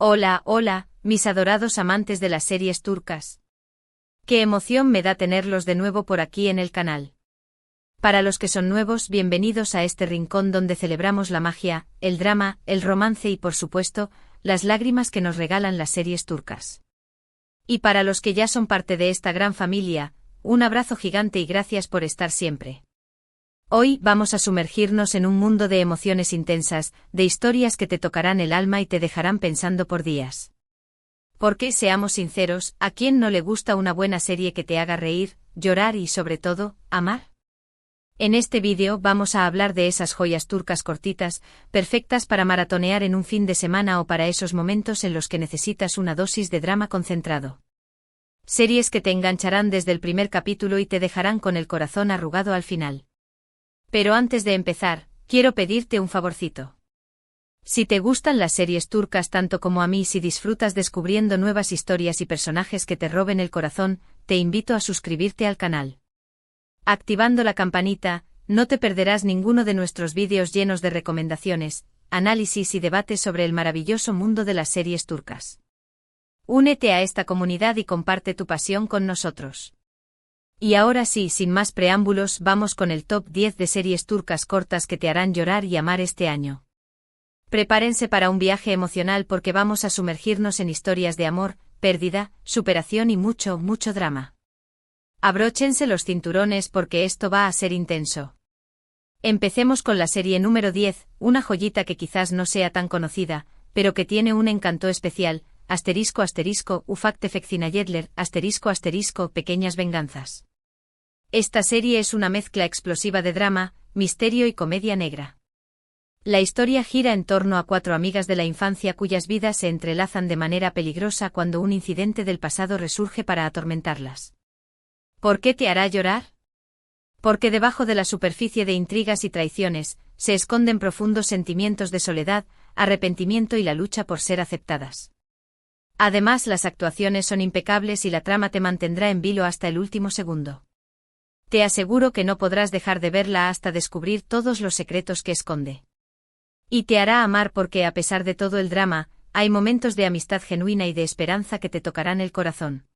Hola, hola, mis adorados amantes de las series turcas. Qué emoción me da tenerlos de nuevo por aquí en el canal. Para los que son nuevos, bienvenidos a este rincón donde celebramos la magia, el drama, el romance y por supuesto, las lágrimas que nos regalan las series turcas. Y para los que ya son parte de esta gran familia, un abrazo gigante y gracias por estar siempre. Hoy vamos a sumergirnos en un mundo de emociones intensas, de historias que te tocarán el alma y te dejarán pensando por días. Porque, seamos sinceros, ¿a quién no le gusta una buena serie que te haga reír, llorar y, sobre todo, amar? En este vídeo vamos a hablar de esas joyas turcas cortitas, perfectas para maratonear en un fin de semana o para esos momentos en los que necesitas una dosis de drama concentrado. Series que te engancharán desde el primer capítulo y te dejarán con el corazón arrugado al final. Pero antes de empezar, quiero pedirte un favorcito. Si te gustan las series turcas tanto como a mí, si disfrutas descubriendo nuevas historias y personajes que te roben el corazón, te invito a suscribirte al canal. Activando la campanita, no te perderás ninguno de nuestros vídeos llenos de recomendaciones, análisis y debates sobre el maravilloso mundo de las series turcas. Únete a esta comunidad y comparte tu pasión con nosotros. Y ahora sí, sin más preámbulos, vamos con el top 10 de series turcas cortas que te harán llorar y amar este año. Prepárense para un viaje emocional porque vamos a sumergirnos en historias de amor, pérdida, superación y mucho, mucho drama. Abróchense los cinturones porque esto va a ser intenso. Empecemos con la serie número 10, una joyita que quizás no sea tan conocida, pero que tiene un encanto especial, **Ufak Tefekcinayedler, **, Pequeñas venganzas. Esta serie es una mezcla explosiva de drama, misterio y comedia negra. La historia gira en torno a 4 amigas de la infancia cuyas vidas se entrelazan de manera peligrosa cuando un incidente del pasado resurge para atormentarlas. ¿Por qué te hará llorar? Porque debajo de la superficie de intrigas y traiciones, se esconden profundos sentimientos de soledad, arrepentimiento y la lucha por ser aceptadas. Además, las actuaciones son impecables y la trama te mantendrá en vilo hasta el último segundo. Te aseguro que no podrás dejar de verla hasta descubrir todos los secretos que esconde. Y te hará amar porque, a pesar de todo el drama, hay momentos de amistad genuina y de esperanza que te tocarán el corazón.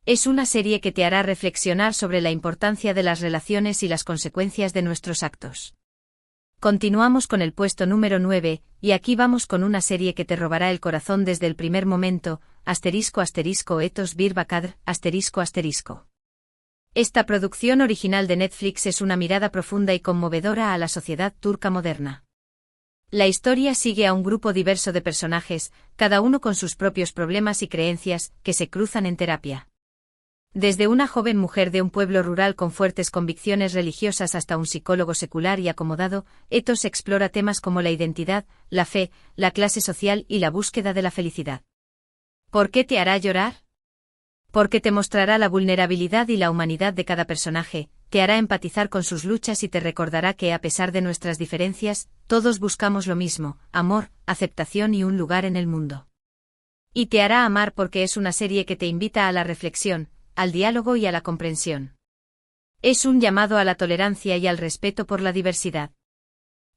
Es una serie que te hará reflexionar sobre la importancia de las relaciones y las consecuencias de nuestros actos. Continuamos con el puesto número 9, y aquí vamos con una serie que te robará el corazón desde el primer momento, **Etos Bir Bakadr, **. Esta producción original de Netflix es una mirada profunda y conmovedora a la sociedad turca moderna. La historia sigue a un grupo diverso de personajes, cada uno con sus propios problemas y creencias, que se cruzan en terapia. Desde una joven mujer de un pueblo rural con fuertes convicciones religiosas hasta un psicólogo secular y acomodado, Etos explora temas como la identidad, la fe, la clase social y la búsqueda de la felicidad. ¿Por qué te hará llorar? Porque te mostrará la vulnerabilidad y la humanidad de cada personaje, te hará empatizar con sus luchas y te recordará que, a pesar de nuestras diferencias, todos buscamos lo mismo: amor, aceptación y un lugar en el mundo. Y te hará amar porque es una serie que te invita a la reflexión, al diálogo y a la comprensión. Es un llamado a la tolerancia y al respeto por la diversidad.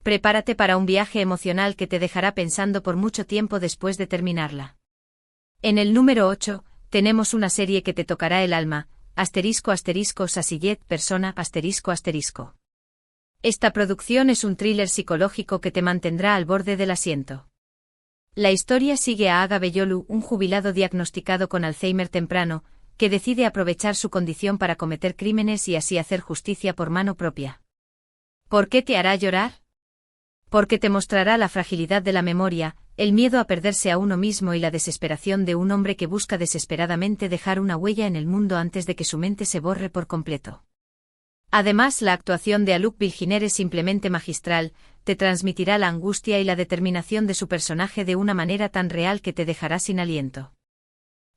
Prepárate para un viaje emocional que te dejará pensando por mucho tiempo después de terminarla. En el número 8, tenemos una serie que te tocará el alma, **Sasiyet Persona **. Esta producción es un thriller psicológico que te mantendrá al borde del asiento. La historia sigue a Aga Beyolu, un jubilado diagnosticado con Alzheimer temprano, que decide aprovechar su condición para cometer crímenes y así hacer justicia por mano propia. ¿Por qué te hará llorar? Porque te mostrará la fragilidad de la memoria, el miedo a perderse a uno mismo y la desesperación de un hombre que busca desesperadamente dejar una huella en el mundo antes de que su mente se borre por completo. Además, la actuación de Haluk Bilginer es simplemente magistral, te transmitirá la angustia y la determinación de su personaje de una manera tan real que te dejará sin aliento.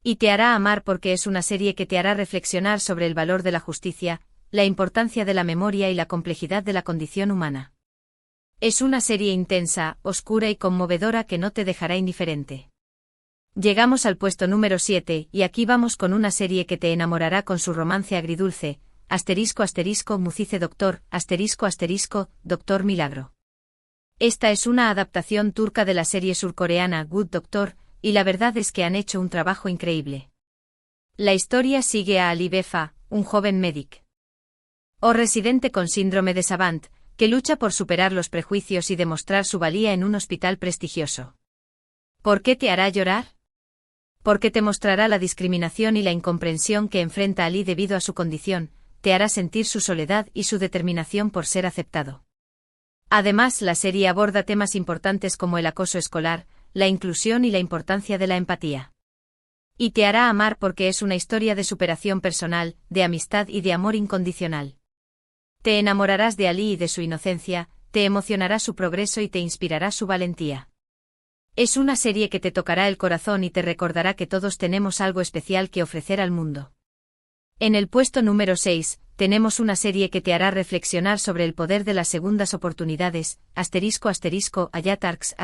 Y te hará amar porque es una serie que te hará reflexionar sobre el valor de la justicia, la importancia de la memoria y la complejidad de la condición humana. Es una serie intensa, oscura y conmovedora que no te dejará indiferente. Llegamos al puesto número 7, y aquí vamos con una serie que te enamorará con su romance agridulce, **Mucice Doctor, Doctor Milagro. Esta es una adaptación turca de la serie surcoreana Good Doctor, y la verdad es que han hecho un trabajo increíble. La historia sigue a Ali Befa, un joven médico o residente con síndrome de Savant, que lucha por superar los prejuicios y demostrar su valía en un hospital prestigioso. ¿Por qué te hará llorar? Porque te mostrará la discriminación y la incomprensión que enfrenta Ali debido a su condición, te hará sentir su soledad y su determinación por ser aceptado. Además, la serie aborda temas importantes como el acoso escolar, la inclusión y la importancia de la empatía. Y te hará amar porque es una historia de superación personal, de amistad y de amor incondicional. Te enamorarás de Ali y de su inocencia, te emocionará su progreso y te inspirará su valentía. Es una serie que te tocará el corazón y te recordará que todos tenemos algo especial que ofrecer al mundo. En el puesto número 6, tenemos una serie que te hará reflexionar sobre el poder de las segundas oportunidades, **Ayatarks**,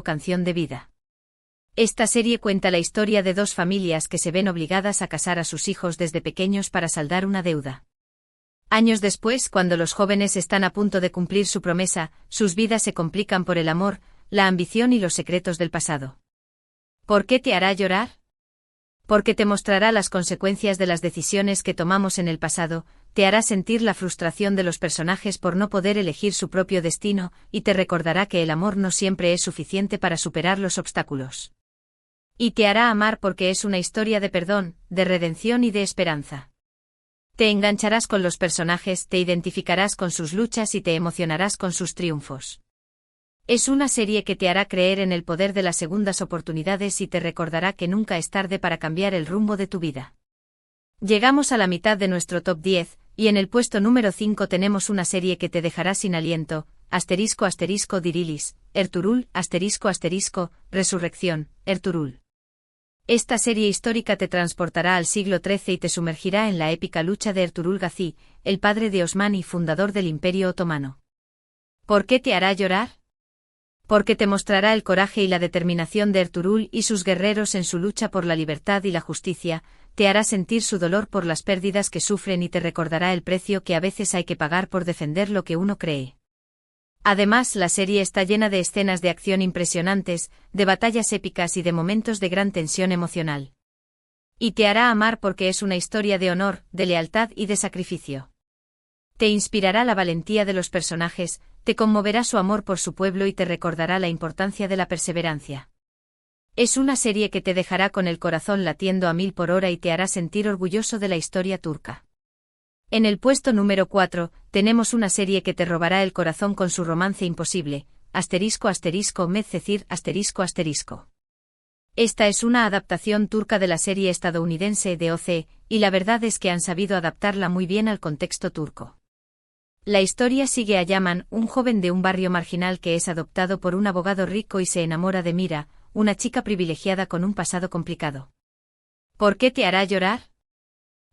canción de vida. Esta serie cuenta la historia de dos familias que se ven obligadas a casar a sus hijos desde pequeños para saldar una deuda. Años después, cuando los jóvenes están a punto de cumplir su promesa, sus vidas se complican por el amor, la ambición y los secretos del pasado. ¿Por qué te hará llorar? Porque te mostrará las consecuencias de las decisiones que tomamos en el pasado, te hará sentir la frustración de los personajes por no poder elegir su propio destino, y te recordará que el amor no siempre es suficiente para superar los obstáculos. Y te hará amar porque es una historia de perdón, de redención y de esperanza. Te engancharás con los personajes, te identificarás con sus luchas y te emocionarás con sus triunfos. Es una serie que te hará creer en el poder de las segundas oportunidades y te recordará que nunca es tarde para cambiar el rumbo de tu vida. Llegamos a la mitad de nuestro top 10, y en el puesto número 5 tenemos una serie que te dejará sin aliento, **Dirilis, Ertugrul, Resurrección, Ertugrul. Esta serie histórica te transportará al siglo XIII y te sumergirá en la épica lucha de Ertugrul Gazi, el padre de Osman y fundador del Imperio Otomano. ¿Por qué te hará llorar? Porque te mostrará el coraje y la determinación de Ertugrul y sus guerreros en su lucha por la libertad y la justicia, te hará sentir su dolor por las pérdidas que sufren y te recordará el precio que a veces hay que pagar por defender lo que uno cree. Además, la serie está llena de escenas de acción impresionantes, de batallas épicas y de momentos de gran tensión emocional. Y te hará amar porque es una historia de honor, de lealtad y de sacrificio. Te inspirará la valentía de los personajes, te conmoverá su amor por su pueblo y te recordará la importancia de la perseverancia. Es una serie que te dejará con el corazón latiendo a 1000 por hora y te hará sentir orgulloso de la historia turca. En el puesto número 4, tenemos una serie que te robará el corazón con su romance imposible, **Medcezir**. Esta es una adaptación turca de la serie estadounidense de OC, y la verdad es que han sabido adaptarla muy bien al contexto turco. La historia sigue a Yaman, un joven de un barrio marginal que es adoptado por un abogado rico y se enamora de Mira, una chica privilegiada con un pasado complicado. ¿Por qué te hará llorar?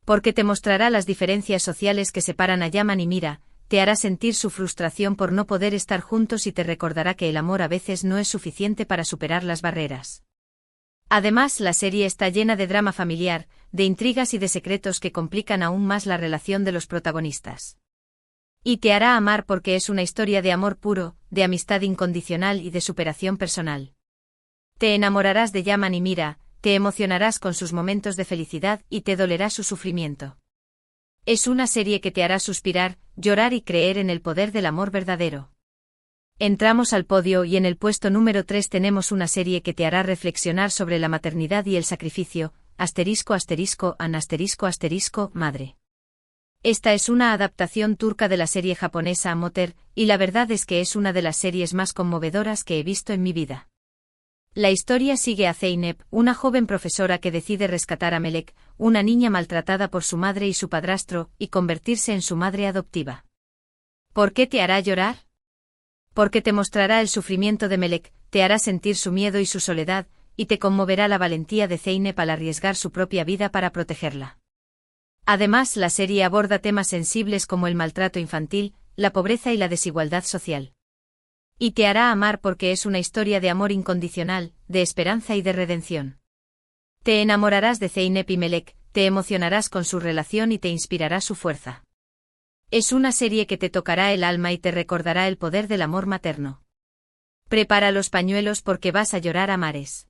Porque te mostrará las diferencias sociales que separan a Yaman y Mira, te hará sentir su frustración por no poder estar juntos y te recordará que el amor a veces no es suficiente para superar las barreras. Además, la serie está llena de drama familiar, de intrigas y de secretos que complican aún más la relación de los protagonistas. Y te hará amar porque es una historia de amor puro, de amistad incondicional y de superación personal. Te enamorarás de Yaman y Mira, te emocionarás con sus momentos de felicidad y te dolerá su sufrimiento. Es una serie que te hará suspirar, llorar y creer en el poder del amor verdadero. Entramos al podio y en el puesto número 3 tenemos una serie que te hará reflexionar sobre la maternidad y el sacrificio, **Madre. Esta es una adaptación turca de la serie japonesa Moter, y la verdad es que es una de las series más conmovedoras que he visto en mi vida. La historia sigue a Zeynep, una joven profesora que decide rescatar a Melek, una niña maltratada por su madre y su padrastro, y convertirse en su madre adoptiva. ¿Por qué te hará llorar? Porque te mostrará el sufrimiento de Melek, te hará sentir su miedo y su soledad, y te conmoverá la valentía de Zeynep al arriesgar su propia vida para protegerla. Además, la serie aborda temas sensibles como el maltrato infantil, la pobreza y la desigualdad social. Y te hará amar porque es una historia de amor incondicional, de esperanza y de redención. Te enamorarás de Zeynep y Melek, te emocionarás con su relación y te inspirará su fuerza. Es una serie que te tocará el alma y te recordará el poder del amor materno. Prepara los pañuelos porque vas a llorar a mares.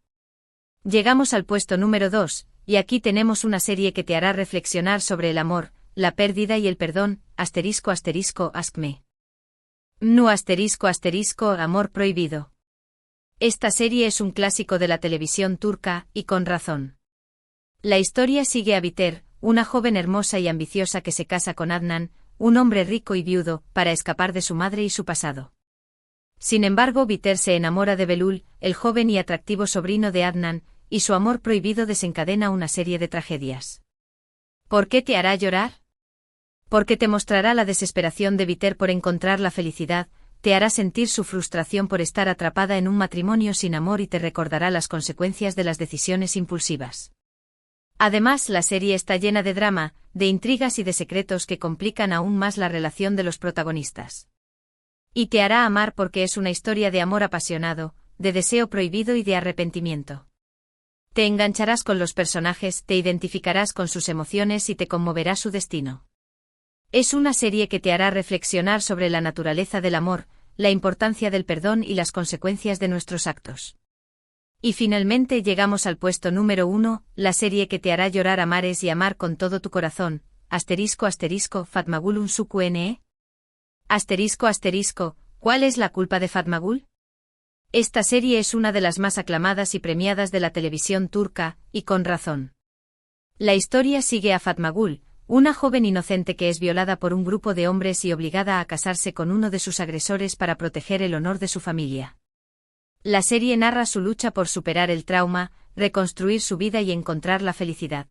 Llegamos al puesto número 2, y aquí tenemos una serie que te hará reflexionar sobre el amor, la pérdida y el perdón, ***, Ask Me. Nu ***, Amor prohibido. Esta serie es un clásico de la televisión turca, y con razón. La historia sigue a Biter, una joven hermosa y ambiciosa que se casa con Adnan, un hombre rico y viudo, para escapar de su madre y su pasado. Sin embargo, Biter se enamora de Belul, el joven y atractivo sobrino de Adnan, y su amor prohibido desencadena una serie de tragedias. ¿Por qué te hará llorar? Porque te mostrará la desesperación de Biter por encontrar la felicidad, te hará sentir su frustración por estar atrapada en un matrimonio sin amor y te recordará las consecuencias de las decisiones impulsivas. Además, la serie está llena de drama, de intrigas y de secretos que complican aún más la relación de los protagonistas. Y te hará amar porque es una historia de amor apasionado, de deseo prohibido y de arrepentimiento. Te engancharás con los personajes, te identificarás con sus emociones y te conmoverá su destino. Es una serie que te hará reflexionar sobre la naturaleza del amor, la importancia del perdón y las consecuencias de nuestros actos. Y finalmente llegamos al puesto número 1, la serie que te hará llorar a mares y amar con todo tu corazón, ***, Fatmagul Unsuku. ¿Cuál es la culpa de Fatmagul? Esta serie es una de las más aclamadas y premiadas de la televisión turca, y con razón. La historia sigue a Fatmagul, una joven inocente que es violada por un grupo de hombres y obligada a casarse con uno de sus agresores para proteger el honor de su familia. La serie narra su lucha por superar el trauma, reconstruir su vida y encontrar la felicidad.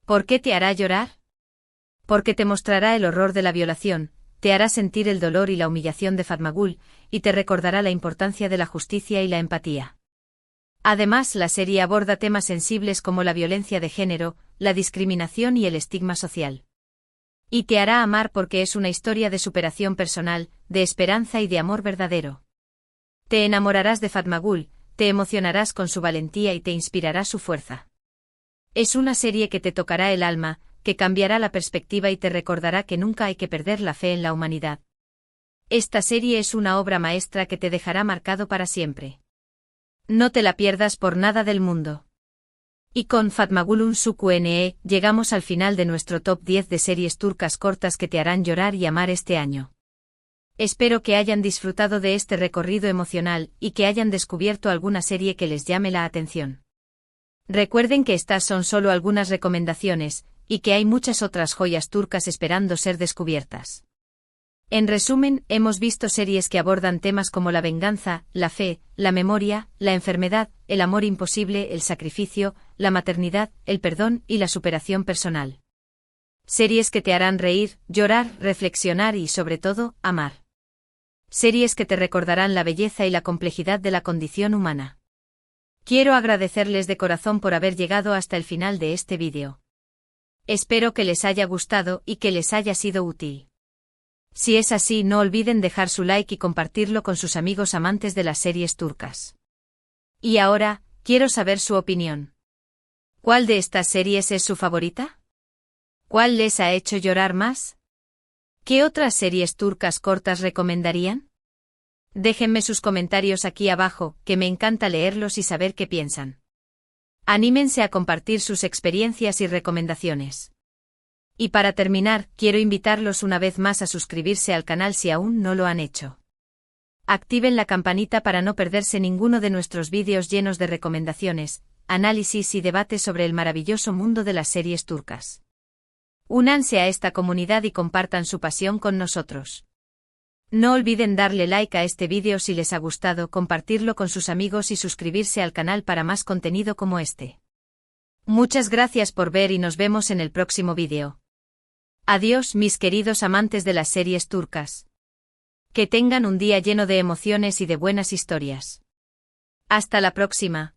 ¿Por qué te hará llorar? Porque te mostrará el horror de la violación, te hará sentir el dolor y la humillación de Fatmagul, y te recordará la importancia de la justicia y la empatía. Además, la serie aborda temas sensibles como la violencia de género, la discriminación y el estigma social. Y te hará amar porque es una historia de superación personal, de esperanza y de amor verdadero. Te enamorarás de Fatmagul, te emocionarás con su valentía y te inspirará su fuerza. Es una serie que te tocará el alma, que cambiará la perspectiva y te recordará que nunca hay que perder la fe en la humanidad. Esta serie es una obra maestra que te dejará marcado para siempre. No te la pierdas por nada del mundo. Y con Fatmagul Unsuku llegamos al final de nuestro top 10 de series turcas cortas que te harán llorar y amar este año. Espero que hayan disfrutado de este recorrido emocional y que hayan descubierto alguna serie que les llame la atención. Recuerden que estas son solo algunas recomendaciones, y que hay muchas otras joyas turcas esperando ser descubiertas. En resumen, hemos visto series que abordan temas como la venganza, la fe, la memoria, la enfermedad, el amor imposible, el sacrificio, la maternidad, el perdón y la superación personal. Series que te harán reír, llorar, reflexionar y, sobre todo, amar. Series que te recordarán la belleza y la complejidad de la condición humana. Quiero agradecerles de corazón por haber llegado hasta el final de este vídeo. Espero que les haya gustado y que les haya sido útil. Si es así, no olviden dejar su like y compartirlo con sus amigos amantes de las series turcas. Y ahora, quiero saber su opinión. ¿Cuál de estas series es su favorita? ¿Cuál les ha hecho llorar más? ¿Qué otras series turcas cortas recomendarían? Déjenme sus comentarios aquí abajo, que me encanta leerlos y saber qué piensan. Anímense a compartir sus experiencias y recomendaciones. Y para terminar, quiero invitarlos una vez más a suscribirse al canal si aún no lo han hecho. Activen la campanita para no perderse ninguno de nuestros vídeos llenos de recomendaciones, análisis y debates sobre el maravilloso mundo de las series turcas. Únanse a esta comunidad y compartan su pasión con nosotros. No olviden darle like a este vídeo si les ha gustado, compartirlo con sus amigos y suscribirse al canal para más contenido como este. Muchas gracias por ver y nos vemos en el próximo vídeo. Adiós, mis queridos amantes de las series turcas. Que tengan un día lleno de emociones y de buenas historias. Hasta la próxima.